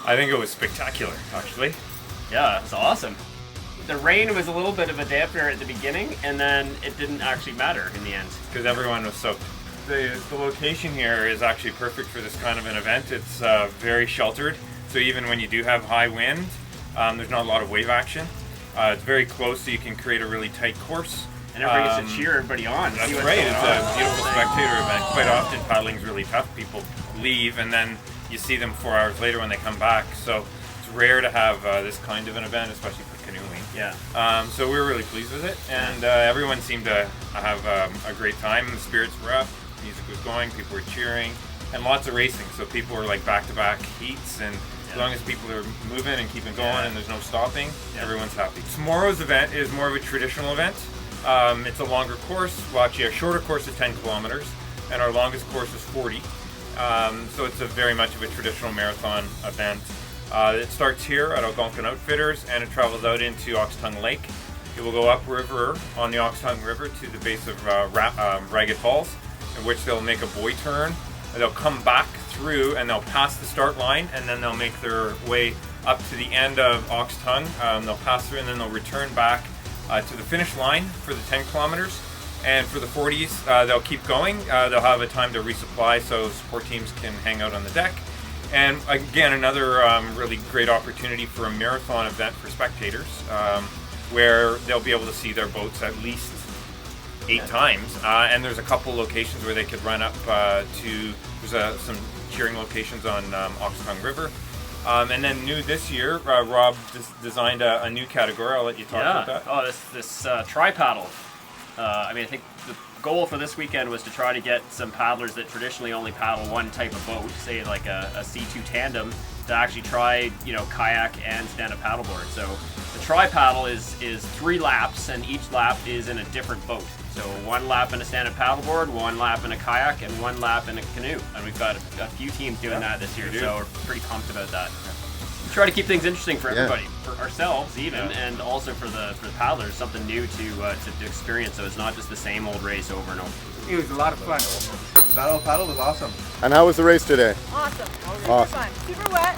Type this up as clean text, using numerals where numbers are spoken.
I think it was spectacular, actually. Yeah, it was awesome. The rain was a little bit of a dampener at the beginning, and then it didn't actually matter in the end. Because everyone was soaked. The location here is actually perfect for this kind of an event. It's very sheltered, so even when you do have high wind, there's not a lot of wave action. It's very close, so you can create a really tight course. And everybody gets to cheer everybody on. That's right, it's a beautiful spectator event. Quite often paddling's really tough. People leave and then you see them 4 hours later when they come back. So it's rare to have this kind of an event, especially for canoeing. Yeah. So we were really pleased with it, and everyone seemed to have a great time. The spirits were up, music was going, people were cheering, and lots of racing. So people were like back-to-back heats, and as long as people are moving and keeping going and there's no stopping, everyone's happy. Tomorrow's event is more of a traditional event. It's a longer course. Well, actually, our shorter course is 10 kilometers, and our longest course is 40. So it's a very much of a traditional marathon event. It starts here at Algonquin Outfitters, and it travels out into Oxtongue Lake. It will go upriver on the Oxtongue River to the base of Ragged Falls, in which they'll make a buoy turn. And they'll come back through, and they'll pass the start line, and then they'll make their way up to the end of Oxtongue. They'll pass through, and then they'll return back to the finish line for the 10 kilometers. And for the 40s, they'll keep going. They'll have a time to resupply, so support teams can hang out on the deck. And again, another really great opportunity for a marathon event for spectators, where they'll be able to see their boats at least 8 times. And there's a couple locations where they could run up to, there's some cheering locations on Oxtongue River. And then new this year, Rob designed a new category. I'll let you talk about that. Oh, this tri-paddle. I mean, I think the goal for this weekend was to try to get some paddlers that traditionally only paddle one type of boat, say like a C2 tandem, to actually try, kayak and stand-up paddleboard. So the tri-paddle is 3 laps, and each lap is in a different boat. So 1 lap in a stand-up paddleboard, 1 lap in a kayak, and 1 lap in a canoe. And we've got a few teams doing that this year, so we're pretty pumped about that. We try to keep things interesting for everybody, for ourselves even, and also for the paddlers, something new to experience. So it's not just the same old race over and over. It was a lot of fun. Battle of Paddle was awesome. And how was the race today? Awesome. Super fun. Super wet.